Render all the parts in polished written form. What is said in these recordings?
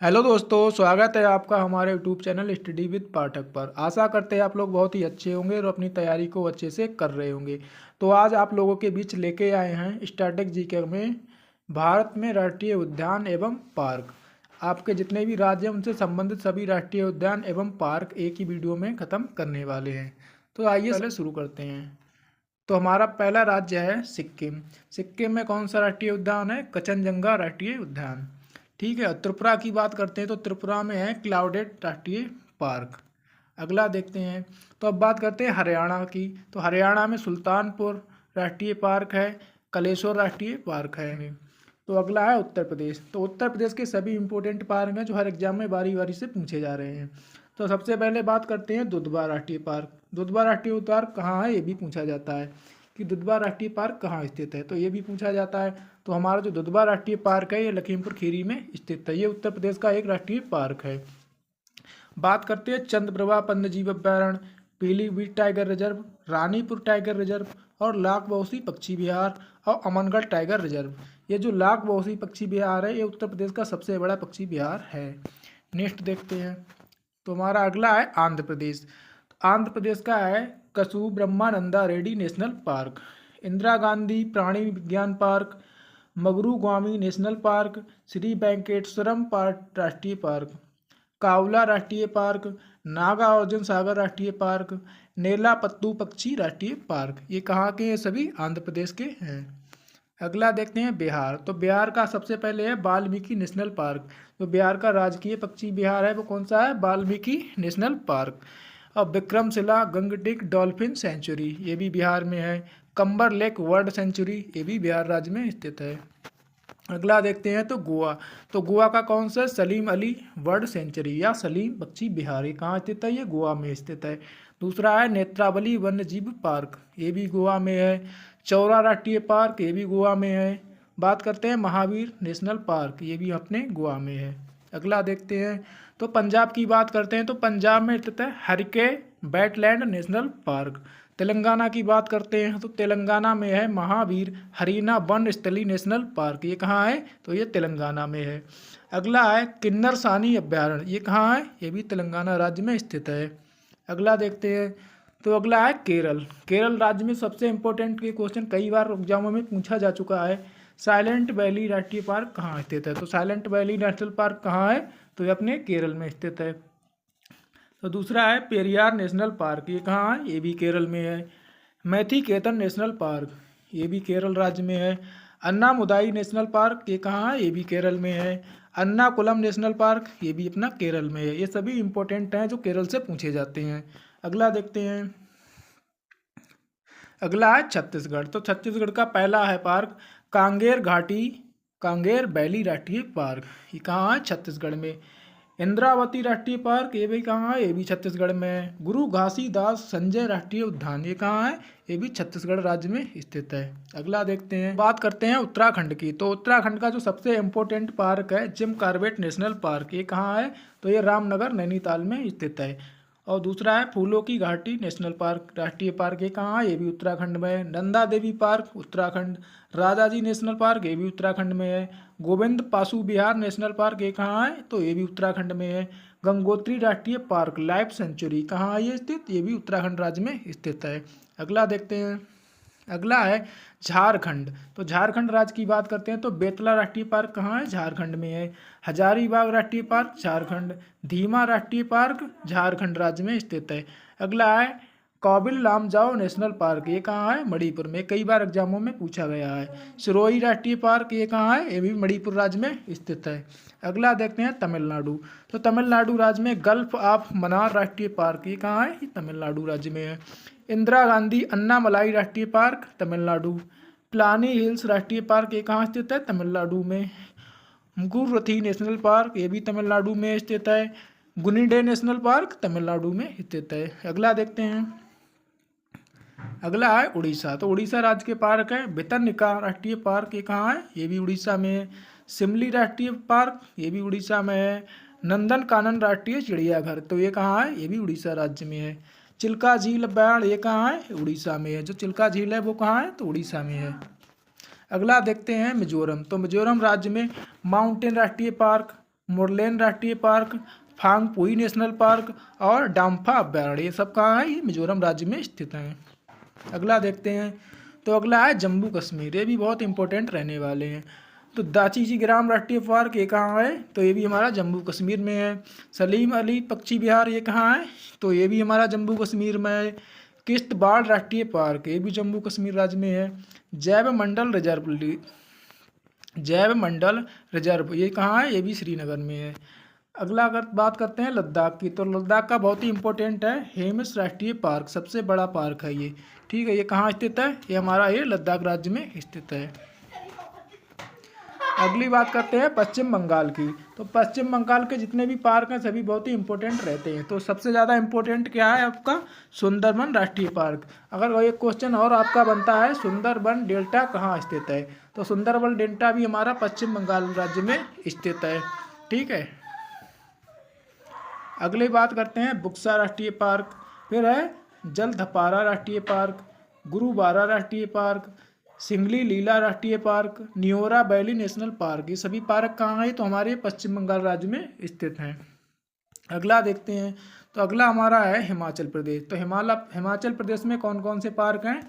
Hello दोस्तों, स्वागत है आपका हमारे यूट्यूब चैनल स्टडी विद पाठक पर। आशा करते हैं आप लोग बहुत ही अच्छे होंगे और अपनी तैयारी को अच्छे से कर रहे होंगे। तो आज आप लोगों के बीच लेके आए हैं स्टैटिक जीके में भारत में राष्ट्रीय उद्यान एवं पार्क। आपके जितने भी राज्य हैं उनसे संबंधित सभी राष्ट्रीय उद्यान एवं पार्क एक ही वीडियो में ख़त्म करने वाले हैं। तो आइए पहले शुरू करते हैं। तो हमारा पहला राज्य है सिक्किम। सिक्किम में कौन सा राष्ट्रीय उद्यान है? कचनजंगा राष्ट्रीय उद्यान। ठीक है। त्रिपुरा की बात करते हैं तो त्रिपुरा में है क्लाउडेड राष्ट्रीय पार्क। अगला देखते हैं। तो अब बात करते हैं हरियाणा की। तो हरियाणा में सुल्तानपुर राष्ट्रीय पार्क है, कलेश्वर राष्ट्रीय पार्क है। तो अगला है उत्तर प्रदेश। तो उत्तर प्रदेश के सभी इंपॉर्टेंट पार्क हैं जो हर एग्जाम में बारी बारी से पूछे जा रहे हैं। तो सबसे पहले बात करते हैं दुधवा राष्ट्रीय पार्क। दुधवा राष्ट्रीय पार्क कहाँ है ये भी पूछा जाता है कि दुधवा राष्ट्रीय पार्क कहाँ स्थित है, तो ये भी पूछा जाता है। तो हमारा जो दुधवा राष्ट्रीय पार्क है ये लखीमपुर खीरी में स्थित है। ये उत्तर प्रदेश का एक राष्ट्रीय पार्क है। बात करते हैं चंद्रप्रभा वन्यजीव अभ्यारण्य, Pilibhit tiger reserve, Ranipur tiger reserve और लाख बौसी पक्षी विहार और अमनगढ़ टाइगर रिजर्व। ये जो लाख बौसी पक्षी विहार है ये उत्तर प्रदेश का सबसे बड़ा पक्षी विहार है। नेक्स्ट देखते हैं। तो हमारा अगला है आंध्र प्रदेश। आंध्र प्रदेश का है कसू ब्रह्मानंदा रेड्डी नेशनल पार्क, इंदिरा गांधी प्राणी विज्ञान पार्क, मगरू national park, Shri Venkateshwaram park राष्ट्रीय पार्क, कावला राष्ट्रीय पार्क, नागार्जुन सागर राष्ट्रीय पार्क, नेलापत्तू पक्षी राष्ट्रीय पार्क। ये कहाँ के हैं? सभी आंध्र प्रदेश के हैं। अगला देखते हैं बिहार। तो बिहार का सबसे पहले है वाल्मीकि नेशनल पार्क। तो बिहार का राजकीय पक्षी विहार है वो कौन सा है? Valmiki national park. और विक्रमशिला गंगटिक डॉल्फिन सेंचुरी ये भी बिहार में है। कंबर लेक वर्ल्ड सेंचुरी ये भी बिहार राज्य में स्थित है। अगला देखते हैं तो गोवा। तो गोवा का कौन सा? सलीम अली वर्ल्ड सेंचुरी या सलीम पक्षी विहार। ये कहाँ स्थित है? ये गोवा में स्थित है। दूसरा है नेत्रावली वन्यजीव पार्क, ये भी गोवा में है। चौरा राष्ट्रीय पार्क ये भी गोवा में है। बात करते हैं महावीर नेशनल पार्क, ये भी अपने गोवा में है। अगला देखते हैं तो पंजाब की बात करते हैं। तो पंजाब में स्थित है Harike wetland national park. Telangana की बात करते हैं तो तेलंगाना में है महावीर हरीना वन स्थली नेशनल पार्क। ये कहाँ है? तो ये तेलंगाना में है। अगला है किन्नर सानी अभ्यारण्य, ये कहाँ है? ये भी तेलंगाना राज्य में स्थित है। अगला देखते हैं। तो अगला है केरल। केरल राज्य में सबसे इंपॉर्टेंट ये क्वेश्चन कई बार एग्जामों में पूछा जा चुका है। साइलेंट वैली राष्ट्रीय पार्क कहाँ स्थित है? तो साइलेंट वैली नेशनल पार्क कहाँ है? तो ये अपने केरल में स्थित है। तो दूसरा है पेरियार नेशनल पार्क, ये कहाँ है? ये भी केरल में है। मैथीकेतन नेशनल पार्क ये भी केरल राज्य में है। अन्नामुदाई नेशनल पार्क ये कहाँ है? ये भी केरल में है। अन्नाकुलम नेशनल पार्क ये भी अपना केरल में है। ये सभी इंपॉर्टेंट हैं जो केरल से पूछे जाते हैं। अगला देखते हैं। अगला है छत्तीसगढ़। तो छत्तीसगढ़ का पहला है पार्क कांगेर घाटी कांगेर वैली राष्ट्रीय पार्क, ये कहाँ है? छत्तीसगढ़ में। इंद्रावती राष्ट्रीय पार्क ये भी कहाँ है? ये भी छत्तीसगढ़ में है। गुरु घासीदास संजय राष्ट्रीय उद्यान ये कहाँ है? ये भी छत्तीसगढ़ राज्य में स्थित है। अगला देखते हैं। बात करते हैं उत्तराखंड की। तो उत्तराखंड का जो सबसे इम्पोर्टेंट पार्क है जिम कॉर्बेट नेशनल पार्क, ये कहाँ है? तो ये रामनगर नैनीताल में स्थित है। और दूसरा है फूलों की घाटी नेशनल पार्क राष्ट्रीय पार्क, ये कहाँ है? ये भी उत्तराखंड में है। Nanda Devi park Uttarakhand. Rajaji national park ये भी उत्तराखंड में है। गोविंद पाशु विहार नेशनल पार्क ये कहाँ है? तो ये भी उत्तराखंड में है। गंगोत्री राष्ट्रीय पार्क लाइफ सेंचुरी कहाँ है ये स्थित? ये भी उत्तराखंड राज्य में स्थित है। अगला देखते हैं। अगला है झारखंड। तो झारखंड राज्य की बात करते हैं तो बेतला राष्ट्रीय पार्क कहाँ है? झारखंड में है। हजारीबाग राष्ट्रीय पार्क झारखंड। धीमा राष्ट्रीय पार्क झारखंड राज्य में स्थित है। अगला है कौबिल लामजाओ नेशनल पार्क, ये कहाँ है? मणिपुर में। कई बार एग्जामों में पूछा गया है। सिरोही राष्ट्रीय पार्क ये कहाँ है? ये भी मणिपुर राज्य में स्थित है। अगला देखते हैं तमिलनाडु। तो तमिलनाडु राज्य में गल्फ ऑफ मन्नार राष्ट्रीय पार्क ये कहाँ है? ये तमिलनाडु राज्य में है। इंदिरा गांधी अन्नामलाई राष्ट्रीय पार्क तमिलनाडु। प्लानी हिल्स राष्ट्रीय पार्क ये कहाँ स्थित है? तमिलनाडु में। मुकुरथी नेशनल पार्क ये भी तमिलनाडु में स्थित है। गुनिडे नेशनल पार्क तमिलनाडु में स्थित है। अगला देखते हैं। अगला है उड़ीसा। तो उड़ीसा राज्य के पार्क है भितरनिका राष्ट्रीय पार्क ये कहाँ है? ये भी उड़ीसा में है। सिमली राष्ट्रीय पार्क ये भी उड़ीसा में है। नंदन कानन राष्ट्रीय चिड़ियाघर तो ये कहाँ है? ये भी उड़ीसा राज्य में है। चिल्का झील अभ्यारण्य ये कहाँ है? उड़ीसा में है। जो चिल्का झील है वो कहाँ है? तो उड़ीसा में है। अगला देखते हैं मिजोरम। तो मिजोरम राज्य में माउंटेन राष्ट्रीय पार्क, मुरलेन राष्ट्रीय पार्क, फांगपुई नेशनल पार्क और डाम्फा अभयारण्य, ये सब कहाँ है? ये मिजोरम राज्य में स्थित हैं। अगला देखते हैं, तो अगला है जम्मू कश्मीर, ये भी बहुत इंपॉर्टेंट रहने वाले हैं। तो दाची ग्राम राष्ट्रीय पार्क ये कहाँ है? तो ये भी हमारा जम्मू कश्मीर में है। सलीम अली पक्षी विहार ये कहाँ है? तो ये भी हमारा जम्मू कश्मीर में है। किश्तवाड़ राष्ट्रीय पार्क ये भी जम्मू कश्मीर राज्य में है। जैव मंडल रिजर्व ये कहाँ है? ये भी श्रीनगर में है। अगला अगर बात करते हैं लद्दाख की, तो लद्दाख का बहुत ही इंपॉर्टेंट है हेमस राष्ट्रीय पार्क, सबसे बड़ा पार्क है ये। ठीक है, ये कहाँ स्थित है? ये हमारा ये लद्दाख राज्य में स्थित है। अगली बात करते हैं पश्चिम बंगाल की, तो पश्चिम बंगाल के जितने भी पार्क हैं सभी बहुत ही इंपॉर्टेंट रहते हैं। तो सबसे ज़्यादा इंपॉर्टेंट क्या है आपका? सुंदरबन राष्ट्रीय पार्क। अगर वो एक क्वेश्चन और आपका बनता है, सुंदरबन डेल्टा कहाँ स्थित है? तो सुंदरबन डेल्टा भी हमारा पश्चिम बंगाल राज्य में स्थित है। ठीक है, अगली बात करते हैं बुक्सा राष्ट्रीय पार्क, फिर है जलधपारा राष्ट्रीय पार्क, गुरुबारा राष्ट्रीय पार्क, सिंगली लीला राष्ट्रीय park, Neora valley national park, ये सभी पार्क कहाँ है? तो हमारे पश्चिम बंगाल राज्य में स्थित हैं। अगला देखते हैं, तो अगला हमारा है हिमाचल प्रदेश। तो हिमाचल प्रदेश में कौन कौन से पार्क हैं?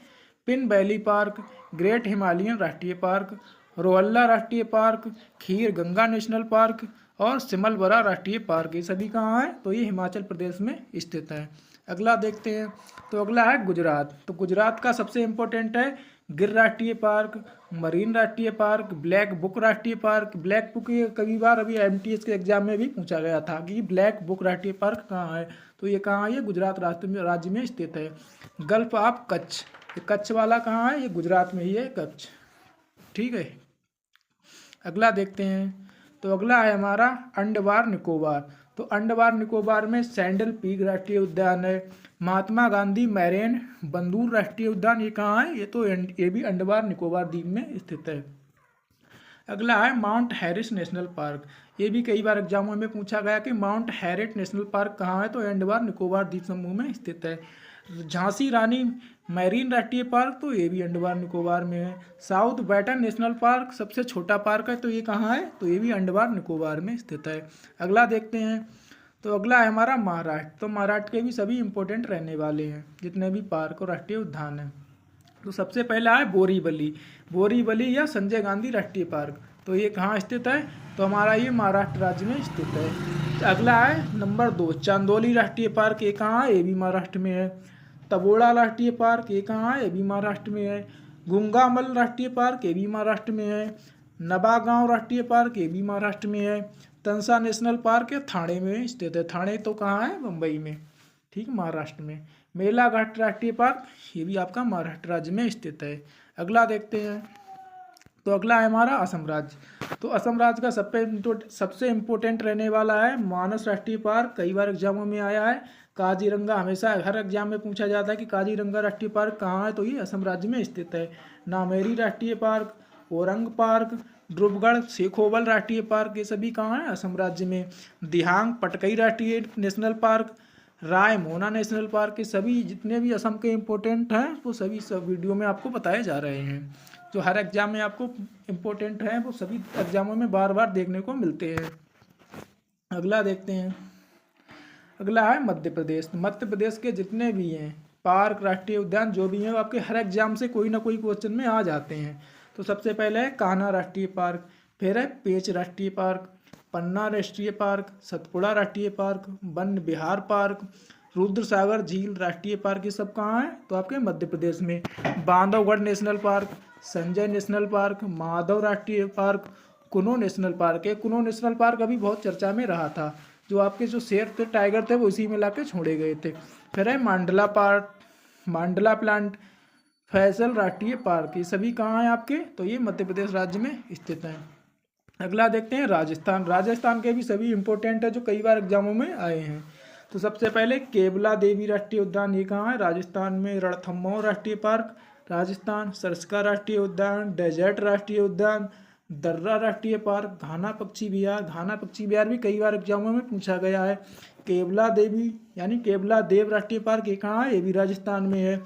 Pin valley park, great Himalayan राष्ट्रीय पार्क, रोहल्ला राष्ट्रीय पार्क, खीर गंगा नेशनल पार्क और सिमलबरा राष्ट्रीय पार्क, ये सभी कहाँ है? तो ये हिमाचल प्रदेश में स्थित है। अगला देखते हैं, तो अगला है गुजरात। तो गुजरात का सबसे इम्पोर्टेंट है गिर राष्ट्रीय पार्क, मरीन राष्ट्रीय पार्क, ब्लैक बुक राष्ट्रीय पार्क। ब्लैक बुक ये कई बार अभी एमटीएस के एग्जाम में भी पूछा गया था कि ब्लैक बुक राष्ट्रीय पार्क कहाँ है? तो ये कहाँ है? ये गुजरात राज्य में स्थित है। गल्फ ऑफ कच्छ, ये कच्छ वाला कहाँ है? ये गुजरात में ही है कच्छ। ठीक है, अगला देखते हैं, तो अगला है हमारा अंडमान निकोबार। तो अंडमान निकोबार में सैंडल पीक राष्ट्रीय उद्यान है। महात्मा गांधी मैरीन बंदूर राष्ट्रीय उद्यान ये कहाँ है? ये भी अंडमान निकोबार द्वीप में स्थित है। अगला है माउंट हैरिस नेशनल पार्क, ये भी कई बार एग्जामों में पूछा गया कि माउंट हैरिस नेशनल पार्क कहाँ है? तो अंडमान निकोबार द्वीप समूह में स्थित है। झांसी रानी मैरीन राष्ट्रीय पार्क, तो ये भी अंडमान निकोबार में है। साउथ बैटन नेशनल पार्क सबसे छोटा पार्क है, तो ये कहाँ है? तो ये भी अंडमान निकोबार में स्थित है। अगला देखते हैं, तो अगला है हमारा महाराष्ट्र। तो महाराष्ट्र के भी सभी इंपॉर्टेंट रहने वाले हैं जितने भी पार्क और राष्ट्रीय उद्यान हैं। तो सबसे पहला है बोरीवली या संजय गांधी राष्ट्रीय पार्क, तो ये कहाँ स्थित है? तो हमारा ये महाराष्ट्र राज्य में स्थित है। तो अगला है नंबर 2 चांदोली राष्ट्रीय पार्क, ये कहाँ है? ये भी महाराष्ट्र में है। तबोड़ा राष्ट्रीय पार्क ये कहाँ है? ये भी महाराष्ट्र में है। गुंगामल राष्ट्रीय पार्क ये भी महाराष्ट्र में है। नबागांव राष्ट्रीय पार्क ये भी महाराष्ट्र में है। तंसा नेशनल पार्क ये ठाणे में स्थित है। ठाणे तो कहाँ है? मुंबई में। ठीक, महाराष्ट्र में। मेला घाट राष्ट्रीय पार्क ये भी आपका महाराष्ट्र राज्य में स्थित है। अगला देखते हैं, तो अगला है हमारा असम राज्य। तो असम राज्य का सबसे इम्पोर्टेंट रहने वाला है मानस राष्ट्रीय पार्क, कई बार एग्जामों में आया है। काजीरंगा, हमेशा हर एग्जाम में पूछा जाता है कि काजीरंगा राष्ट्रीय पार्क कहाँ है? तो ये असम राज्य में स्थित है। नामेरी राष्ट्रीय पार्क, ओरंग पार्क, ध्रुवगढ़ शेखोवल राष्ट्रीय पार्क, ये सभी कहाँ है? असम राज्य में। दिहांग पटकई राष्ट्रीय national park, Raimona national park, के सभी जितने भी असम के इम्पोर्टेंट हैं वो सभी सब वीडियो में आपको बताए जा रहे हैं। जो हर एग्जाम में आपको इम्पोर्टेंट हैं वो सभी एग्जामों में बार बार देखने को मिलते हैं। अगला देखते हैं, अगला है मध्य प्रदेश। मध्य प्रदेश के जितने भी हैं पार्क राष्ट्रीय उद्यान जो भी हैं वो आपके हर एग्जाम से कोई ना कोई क्वेश्चन में आ जाते हैं। तो सबसे पहले है कान्हा राष्ट्रीय पार्क, फिर है पेंच राष्ट्रीय पार्क, पन्ना राष्ट्रीय पार्क, सतपुड़ा राष्ट्रीय पार्क, वन विहार पार्क, रुद्रसागर झील राष्ट्रीय पार्क, ये सब कहाँ है? तो आपके मध्य प्रदेश में। Bandhavgarh national park, Sanjay national park, Madhav राष्ट्रीय पार्क, कुनो नेशनल पार्क है। कुनो नेशनल पार्क अभी बहुत चर्चा में रहा था, जो आपके जो शेर थे टाइगर थे वो इसी में लाके छोड़े गए थे। फिर है मांडला पार्क, मांडला प्लांट, फैसल राष्ट्रीय पार्क, ये सभी कहाँ हैं आपके? तो ये मध्य प्रदेश राज्य में स्थित हैं। अगला देखते हैं राजस्थान। राजस्थान के भी सभी इंपॉर्टेंट है जो कई बार एग्जामों में आए हैं। तो सबसे पहले केवला देवी राष्ट्रीय उद्यान, ये कहाँ है? राजस्थान में। रणथंभौर राष्ट्रीय पार्क राजस्थान, सरस्का राष्ट्रीय उद्यान, डेजर्ट राष्ट्रीय उद्यान, दर्रा राष्ट्रीय पार्क, घाना पक्षी विहार भी कई बार एग्जामों में पूछा गया है। केवला देवी यानी केवला देव राष्ट्रीय पार्क ये कहाँ है? ये भी राजस्थान में है।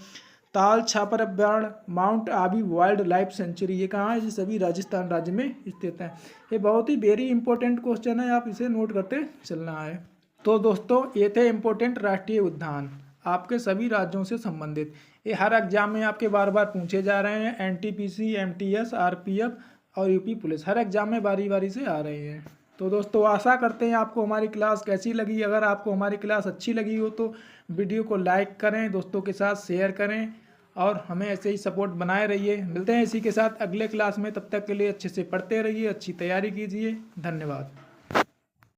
ताल छापर अभयारण्य, mount Abu wild life sanctuary, ये कहाँ है? ये सभी राजस्थान राज्य में स्थित है। ये बहुत ही वेरी इंपॉर्टेंट क्वेश्चन है, आप इसे नोट करते चलना है। तो दोस्तों ये थे इम्पोर्टेंट राष्ट्रीय उद्यान आपके सभी राज्यों से संबंधित। ये हर एग्जाम में आपके बार बार पूछे जा रहे हैं। एनटीपीसी, एमटीएस, आरपीएफ और यूपी पुलिस हर एग्जाम में बारी बारी से आ रहे हैं। तो दोस्तों आशा करते हैं आपको हमारी क्लास कैसी लगी। अगर आपको हमारी क्लास अच्छी लगी हो तो वीडियो को लाइक करें, दोस्तों के साथ शेयर करें और हमें ऐसे ही सपोर्ट बनाए रहिए। मिलते हैं इसी के साथ अगले क्लास में, तब तक के लिए अच्छे से पढ़ते रहिए, अच्छी तैयारी कीजिए। धन्यवाद।